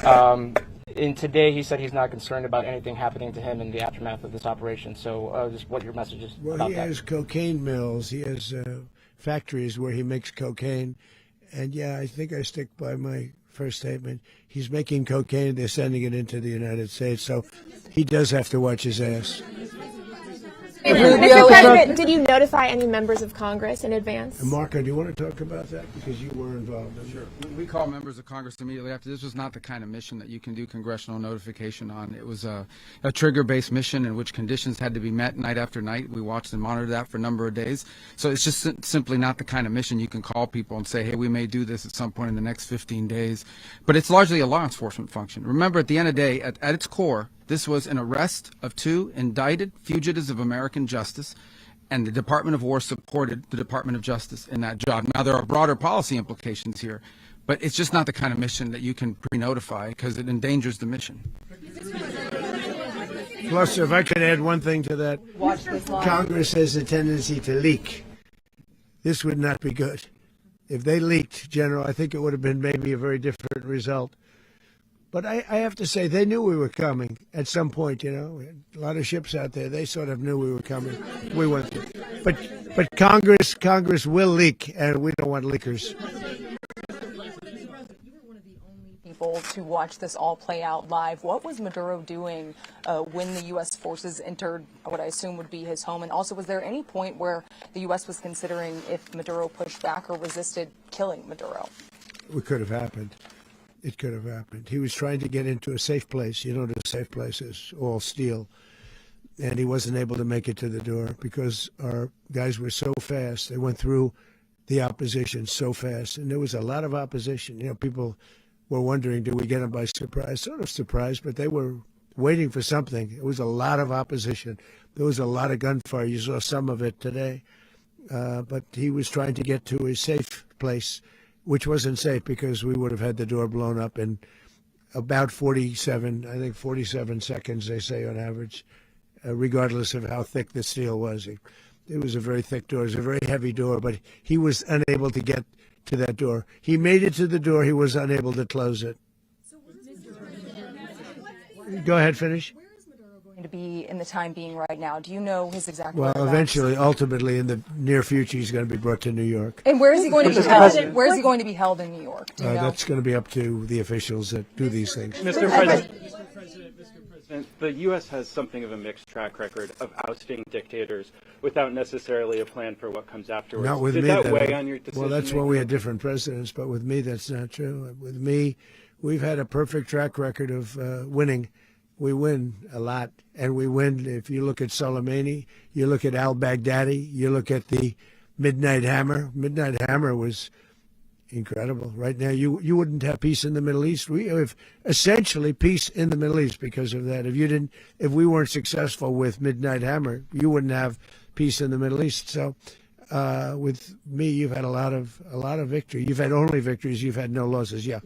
And today he said he's not concerned about anything happening to him in the aftermath of this operation. So just what your message is about that. Well, he has cocaine mills. He has factories where he makes cocaine. And, yeah, I think I stick by my first statement. He's making cocaine. They're sending it into the United States. So he does have to watch his ass. Mr. President, did you notify any members of Congress in advance? Marco, do you want to talk about that? Because you were involved in it. Sure. We call members of Congress immediately after. This was not the kind of mission that you can do congressional notification on. It was a trigger-based mission in which conditions had to be met night after night. We watched and monitored that for a number of days. So it's just simply not the kind of mission you can call people and say, hey, we may do this at some point in the next 15 days. But it's largely a law enforcement function. Remember, at the end of the day, at its core, this was an arrest of 2 indicted fugitives of American justice, and the Department of War supported the Department of Justice in that job. Now, there are broader policy implications here, but it's just not the kind of mission that you can pre-notify because it endangers the mission. Plus, if I could add one thing to that, Congress has a tendency to leak. This would not be good. If they leaked, General, I think it would have been maybe a very different result. But I have to say, they knew we were coming at some point, you know. A lot of ships out there, they sort of knew we were coming. We weren't. But Congress will leak, and we don't want leakers. People to watch this all play out live. What was Maduro doing when the U.S. forces entered what I assume would be his home? And also, was there any point where the U.S. was considering if Maduro pushed back or resisted killing Maduro? It could have happened. It could have happened. He was trying to get into a safe place. You know, the safe place is all steel. And he wasn't able to make it to the door because our guys were so fast. They went through the opposition so fast. And there was a lot of opposition. You know, people were wondering, did we get them by surprise? Sort of surprised, but they were waiting for something. It was a lot of opposition. There was a lot of gunfire. You saw some of it today. But he was trying to get to a safe place, which wasn't safe because we would have had the door blown up in about 47 seconds, they say on average, regardless of how thick the steel was. It was a very thick door. It was a very heavy door, but he was unable to get to that door. He made it to the door. He was unable to close it. Go ahead, finish. To be in the time being right now. Do you know his exact Well, whereabouts? eventually, ultimately, in the near future, he's going to be brought to New York. And where is he going to be held? Where is he going to be held in New York? Do you know? That's going to be up to the officials that do these things. Mr. President, the U.S. has something of a mixed track record of ousting dictators without necessarily a plan for what comes afterwards. Not with Did me. that weigh on your decision? Well, that's when we had different presidents, but with me, that's not true. With me, we've had a perfect track record of winning. We win a lot, and we win. If you look at Soleimani, you look at al-Baghdadi, you look at the Midnight Hammer. Midnight Hammer was incredible. Right now, you wouldn't have peace in the Middle East. We have essentially peace in the Middle East because of that. If we weren't successful with Midnight Hammer, you wouldn't have peace in the Middle East. So, with me, you've had a lot of victory. You've had only victories. You've had no losses. Yeah.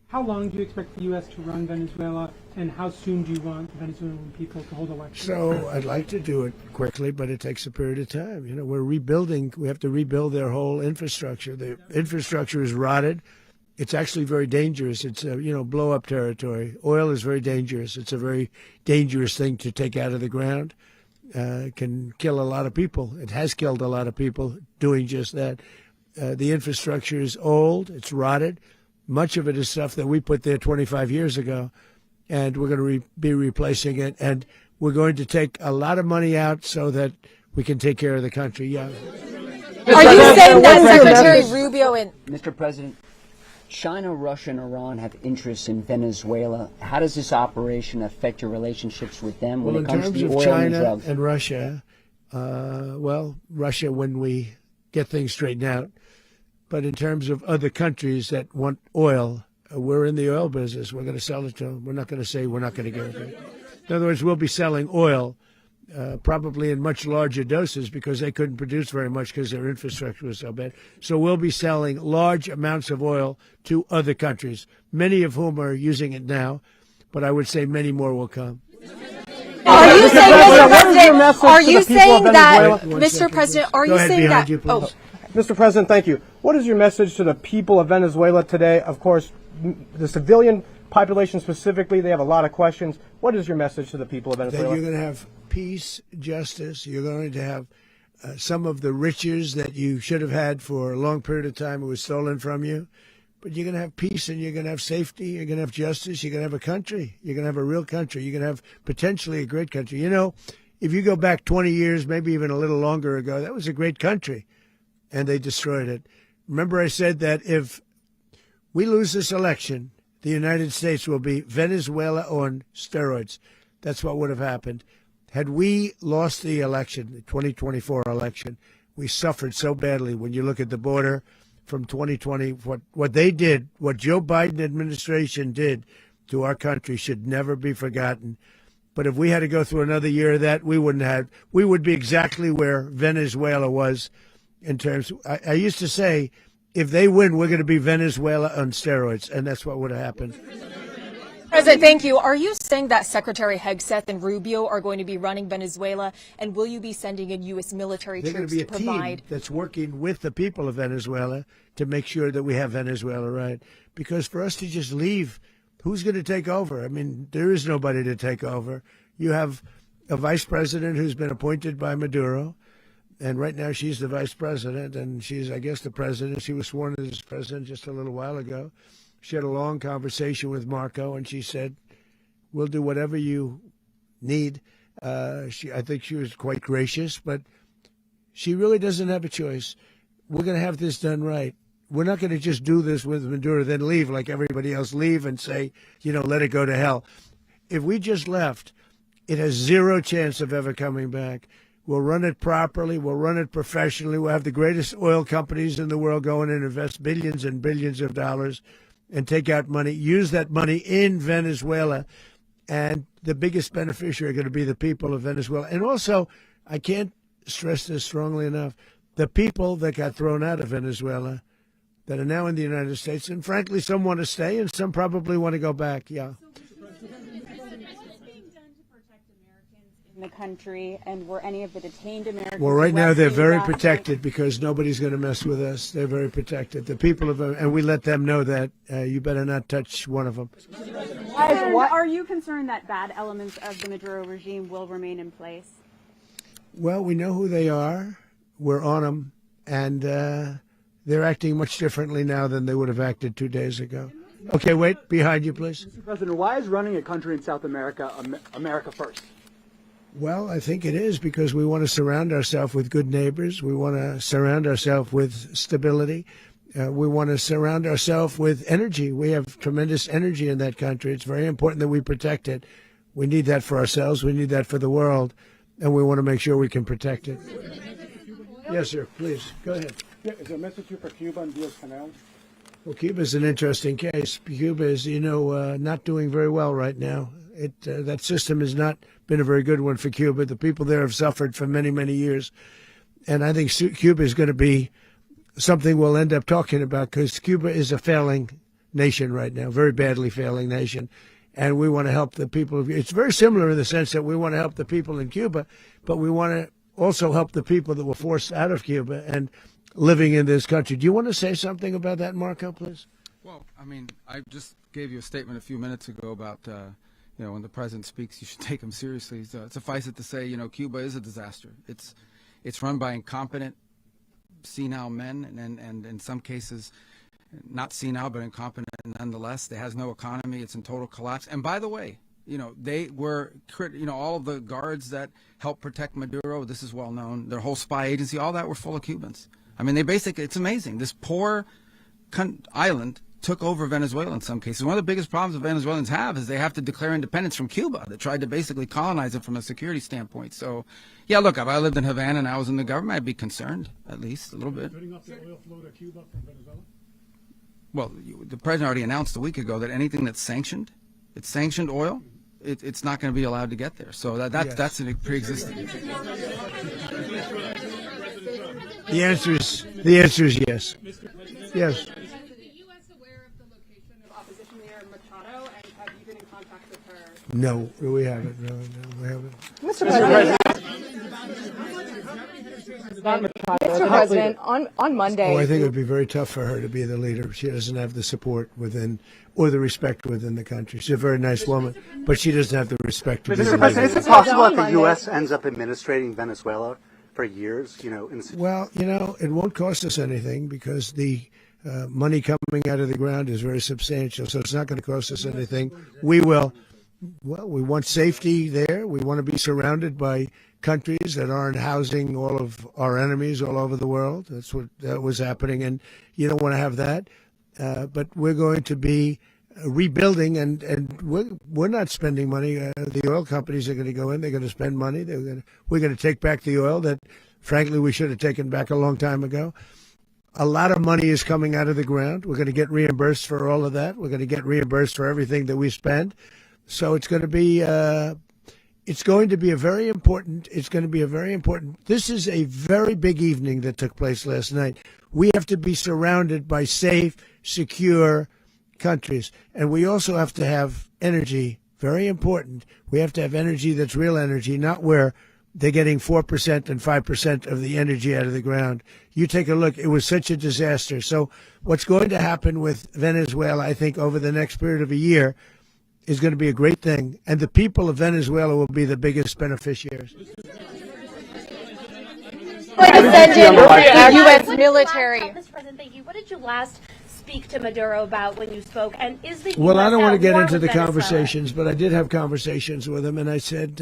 How long do you expect the U.S. to run Venezuela, and how soon do you want the Venezuelan people to hold elections? So I'd like to do it quickly, but it takes a period of time. You know, we're rebuilding. We have to rebuild their whole infrastructure. The infrastructure is rotted. It's actually very dangerous. It's blow-up territory. Oil is very dangerous. It's a very dangerous thing to take out of the ground. can kill a lot of people. It has killed a lot of people doing just that. The infrastructure is old. It's rotted. Much of it is stuff that we put there 25 years ago, and we're going to be replacing it. And we're going to take a lot of money out so that we can take care of the country. Yeah. Are you saying that Secretary Rubio and Mr. President, China, Russia, and Iran have interests in Venezuela. How does this operation affect your relationships with them when it comes to the oil and drugs? And Russia, Russia when we get things straightened out. But in terms of other countries that want oil, we're in the oil business. We're going to sell it to them. We're not going to say we're not going to give it. In other words, we'll be selling oil probably in much larger doses because they couldn't produce very much because their infrastructure was so bad. So we'll be selling large amounts of oil to other countries, many of whom are using it now, but I would say many more will come. Are you saying, Mr. President, are you saying that, Mr. President, are you saying that, Mr. President, thank you. What is your message to the people of Venezuela today? Of course, the civilian population specifically, they have a lot of questions. What is your message to the people of Venezuela? That you're going to have peace, justice. You're going to have some of the riches that you should have had for a long period of time. It was stolen from you. But you're going to have peace and you're going to have safety. You're going to have justice. You're going to have a country. You're going to have a real country. You're going to have potentially a great country. You know, if you go back 20 years, maybe even a little longer ago, that was a great country. And they destroyed it. Remember I said that if we lose this election, the United States will be Venezuela on steroids. That's what would have happened. Had we lost the election, the 2024 election, we suffered so badly. When you look at the border from 2020, what they did, what Joe Biden administration did to our country should never be forgotten. But if we had to go through another year of that, we would be exactly where Venezuela was in terms. I used to say, if they win, we're going to be Venezuela on steroids, and that's what would have happened. President, thank you. Are you saying that Secretary Hegseth and Rubio are going to be running Venezuela, and will you be sending in U.S. military troops to provide? They're going to be a team that's working with the people of Venezuela to make sure that we have Venezuela right. Because for us to just leave, who's going to take over? I mean, there is nobody to take over. You have a vice president who's been appointed by Maduro. And right now she's the vice president, and she's, I guess, the president. She was sworn in as president just a little while ago. She had a long conversation with Marco, and she said, we'll do whatever you need. I think she was quite gracious, but she really doesn't have a choice. We're going to have this done right. We're not going to just do this with Maduro, then leave like everybody else, leave and say, let it go to hell. If we just left, it has zero chance of ever coming back. We'll run it properly. We'll run it professionally. We'll have the greatest oil companies in the world go in and invest billions and billions of dollars and take out money, use that money in Venezuela. And the biggest beneficiary are going to be the people of Venezuela. And also, I can't stress this strongly enough, the people that got thrown out of Venezuela that are now in the United States. And frankly, some want to stay and some probably want to go back. Yeah. The country, and were any of the detained Americans? Well, right now they're very protected because nobody's going to mess with us. They're very protected. The people of, and we let them know that you better not touch one of them. And are you concerned that bad elements of the Maduro regime will remain in place? Well, we know who they are. We're on them, and they're acting much differently now than they would have acted 2 days ago. Okay, wait, behind you, please. Mr. President, why is running a country in South America America first? Well, I think it is because we want to surround ourselves with good neighbors. We want to surround ourselves with stability. We want to surround ourselves with energy. We have tremendous energy in that country. It's very important that we protect it. We need that for ourselves. We need that for the world. And we want to make sure we can protect it. Yes, sir. Please, go ahead. Yeah, is there a message here for Cuba and Diaz-Canel? Well, Cuba is an interesting case. Cuba is, not doing very well right now. That system has not been a very good one for Cuba. The people there have suffered for many, many years. And I think Cuba is going to be something we'll end up talking about because Cuba is a failing nation right now, very badly failing nation. And we want to help the people. It's very similar in the sense that we want to help the people in Cuba, but we want to also help the people that were forced out of Cuba and living in this country. Do you want to say something about that, Marco, please? Well, I mean, I just gave you a statement a few minutes ago about you know, when the president speaks, you should take him seriously. So suffice it to say, you know, Cuba is a disaster. It's run by incompetent, senile men, and in some cases, not senile but incompetent nonetheless. It has no economy. It's in total collapse. And by the way, you know, they were, you know, all of the guards that helped protect Maduro, this is well known, their whole spy agency, all that were full of Cubans. I mean, they basically, it's amazing. This poor island took over Venezuela in some cases. One of the biggest problems the Venezuelans have is they have to declare independence from Cuba. They tried to basically colonize it from a security standpoint. So, yeah, look, if I lived in Havana and I was in the government, I'd be concerned, at least a little bit. Cutting off the oil flow to Cuba from Venezuela? Well, the president already announced a week ago that anything that's sanctioned, it's sanctioned oil, it's not going to be allowed to get there. So that's a pre-existing. The answer is yes. Yes. No, we haven't. No, we haven't. Mr. President, on Monday. Oh, I think it would be very tough for her to be the leader. She doesn't have the support within or the respect within the country. She's a very nice woman, but she doesn't have the respect. Mr. President, is it possible that the U.S. ends up administrating Venezuela for years? You know, well, you know, it won't cost us anything because the money coming out of the ground is very substantial. So it's not going to cost us anything. We will. Well, we want safety there. We want to be surrounded by countries that aren't housing all of our enemies all over the world. That's what was happening, and you don't want to have that. But we're going to be rebuilding, and we're not spending money. The oil companies are going to go in. They're going to spend money. We're going to take back the oil that, frankly, we should have taken back a long time ago. A lot of money is coming out of the ground. We're going to get reimbursed for all of that. We're going to get reimbursed for everything that we spend. So it's going to be a very important. This is a very big evening that took place last night. We have to be surrounded by safe, secure countries, and we also have to have energy. Very important. We have to have energy that's real energy, not where they're getting 4% and 5% of the energy out of the ground. You take a look. It was such a disaster. So what's going to happen with Venezuela, I think, over the next period of a year, is going to be a great thing, and the people of Venezuela will be the biggest beneficiaries. Going to send in the U.S. military. Mr. President, thank you. What did you last speak to Maduro about when you spoke? And is the U.S. Well, I don't want to get into the Venezuela? conversations, but I did have conversations with him, and I said,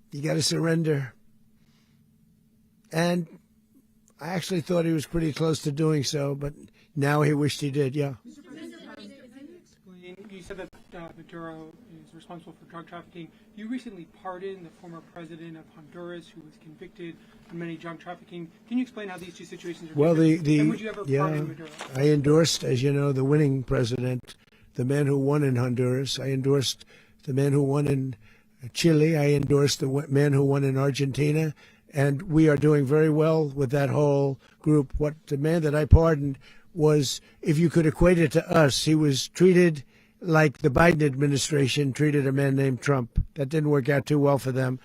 you got to surrender. And I actually thought he was pretty close to doing so, but now he wished he did, yeah. You said that Maduro is responsible for drug trafficking. You recently pardoned the former president of Honduras who was convicted of many drug trafficking. Can you explain how these two situations are different? And would you ever pardon Maduro? I endorsed, as you know, the winning president, the man who won in Honduras. I endorsed the man who won in Chile. I endorsed the man who won in Argentina. And we are doing very well with that whole group. What the man that I pardoned was, if you could equate it to us, he was treated like the Biden administration treated a man named Trump. That didn't work out too well for them.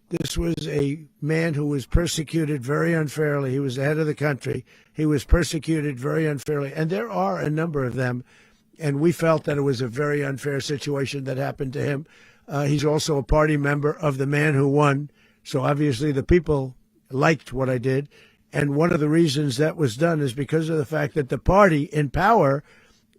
This was a man who was persecuted very unfairly. He was the head of the country. He was persecuted very unfairly. And there are a number of them. And we felt that it was a very unfair situation that happened to him. He's also a party member of the man who won. So obviously the people liked what I did. And one of the reasons that was done is because of the fact that the party in power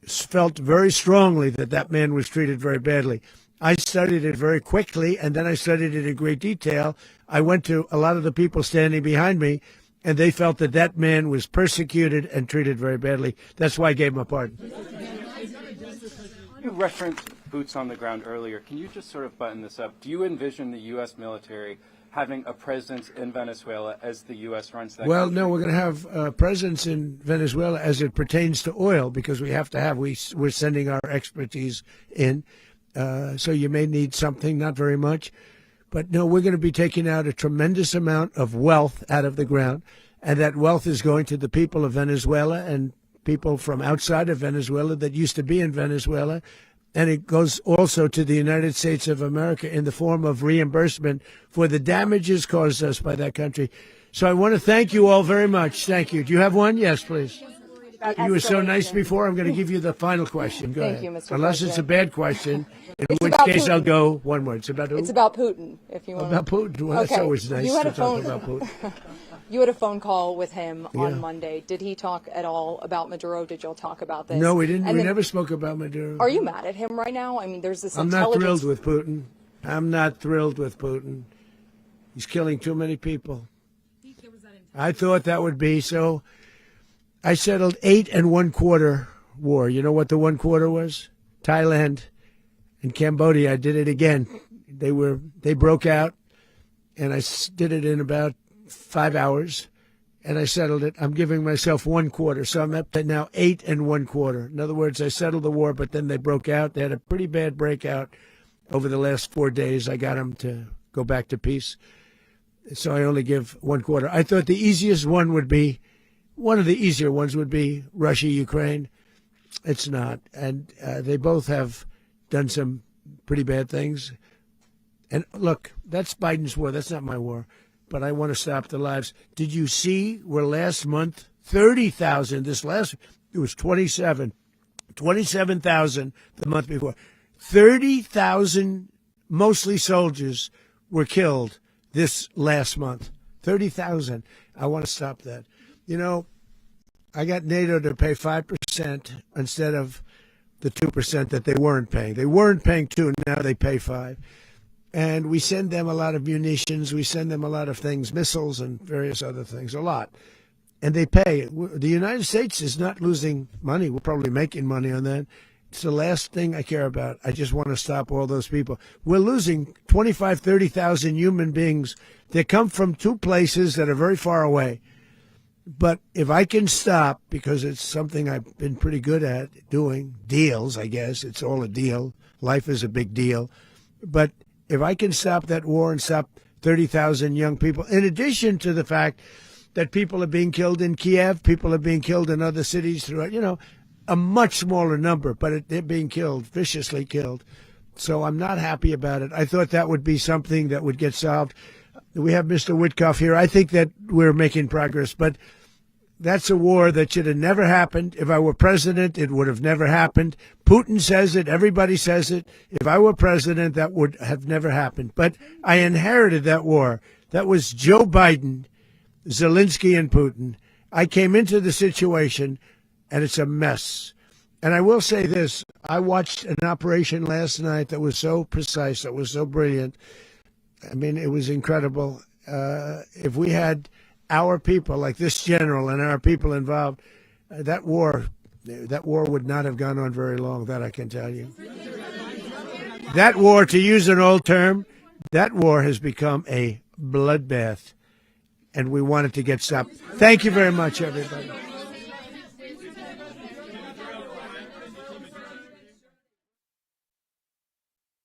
felt very strongly that that man was treated very badly. I studied it very quickly, and then I studied it in great detail. I went to a lot of the people standing behind me, and they felt that that man was persecuted and treated very badly. That's why I gave him a pardon. You referenced boots on the ground earlier. Can you just sort of button this up? Do you envision the U.S. military having a presence in Venezuela as the U.S. runs that country? No, we're going to have a presence in Venezuela as it pertains to oil, because we have to have, we're sending our expertise in. So you may need something, not very much. But no, we're going to be taking out a tremendous amount of wealth out of the ground. And that wealth is going to the people of Venezuela and people from outside of Venezuela that used to be in Venezuela. And it goes also to the United States of America in the form of reimbursement for the damages caused us by that country. So I want to thank you all very much. Thank you. Do you have one? Yes, please. You were so nice before. I'm going to give you the final question. Go ahead. Thank you, Mr. Unless President. it's a bad question, in It's which about case Putin. I'll go one word. It's about who? It's about Putin, if you want. About Putin. Well, that's always nice You had to a phone, talk about Putin. You had a phone call with him Yeah. on Monday. Did he talk at all about Maduro? Did y'all talk about this? No, we didn't. And We then- never spoke about Maduro. Are you mad at him right now? I mean, there's this I'm not intelligence. thrilled with Putin. I'm not thrilled with Putin. He's killing too many people. I thought that would be so. I settled 8 1/4 war. You know what the 1/4 was? Thailand and Cambodia. I did it again. They broke out, and I did it in about 5 hours, and I settled it. I'm giving myself 1/4, so I'm up to now 8 1/4. In other words, I settled the war, but then they broke out. They had a pretty bad breakout over the last 4 days. I got them to go back to peace. So I only give 1/4. I thought the easiest one would be, one of the easier ones would be Russia, Ukraine. It's not. And they both have done some pretty bad things. And look, that's Biden's war. That's not my war. But I want to stop the lives. Did you see where last month, 30,000, it was 27,000 the month before. 30,000, mostly soldiers, were killed this last month. 30,000. I want to stop that. You know, I got NATO to pay 5% instead of the 2% that they weren't paying. They weren't paying 2, now they pay 5. And we send them a lot of munitions. We send them a lot of things, missiles and various other things, a lot. And they pay. The United States is not losing money. We're probably making money on that. It's the last thing I care about. I just want to stop all those people. We're losing 25, 30,000 human beings that come from 2 places that are very far away. But if I can stop, because it's something I've been pretty good at doing, deals, I guess. It's all a deal. Life is a big deal. But if I can stop that war and stop 30,000 young people, in addition to the fact that people are being killed in Kiev, people are being killed in other cities throughout, a much smaller number, but they're being killed, viciously killed. So I'm not happy about it. I thought that would be something that would get solved. We have Mr. Witkoff here. I think that we're making progress, but that's a war that should have never happened. If I were president, it would have never happened. Putin says it. Everybody says it. If I were president, that would have never happened. But I inherited that war. That was Joe Biden, Zelensky, and Putin. I came into the situation, and it's a mess. And I will say this. I watched an operation last night that was so precise, that was so brilliant. I mean, it was incredible. If we had our people, like this general and our people involved, that war would not have gone on very long, that I can tell you. That war, to use an old term, that war has become a bloodbath, and we want it to get stopped. Thank you very much, everybody.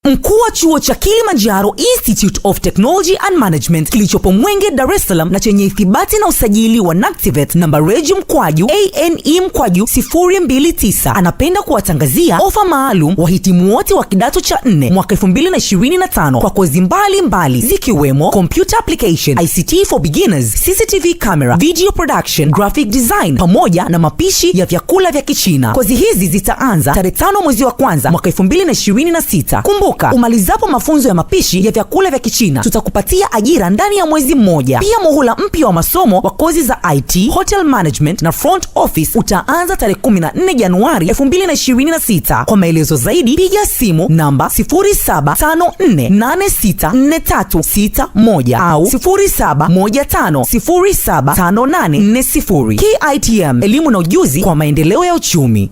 Mkuu wa chuo cha Kilimanjaro Institute of Technology and Management kilichopo Mwenge, Dar es Salaam na chenye ithibati na usajili wa NACTIVATE namba regi mkwaju ANE mkwaju 029 anapenda kuwatangazia ofa maalum wahitimu wote wa kidato cha 4 mwaka 2025 kwa kozi mbalimbali zikiwemo Computer Application, ICT for Beginners, CCTV Camera, Video Production, Graphic Design pamoja na mapishi ya vyakula vya Kichina. Kozi hizi zitaanza tarehe 5 mwezi wa kwanza mwaka 2026. Kumbuka, umalizapo mafunzo ya mapishi ya vyakula vya Kichina, tutakupatia ajira ndani ya mwezi mmoja. Pia muhula mpya wa masomo wa kozi za IT, Hotel Management na Front Office utaanza tarehe 14 Januari 2026. Kwa maelezo zaidi, piga simu namba 0754864361 au 0715075840. KITM, elimu na ujuzi kwa maendeleo ya uchumi.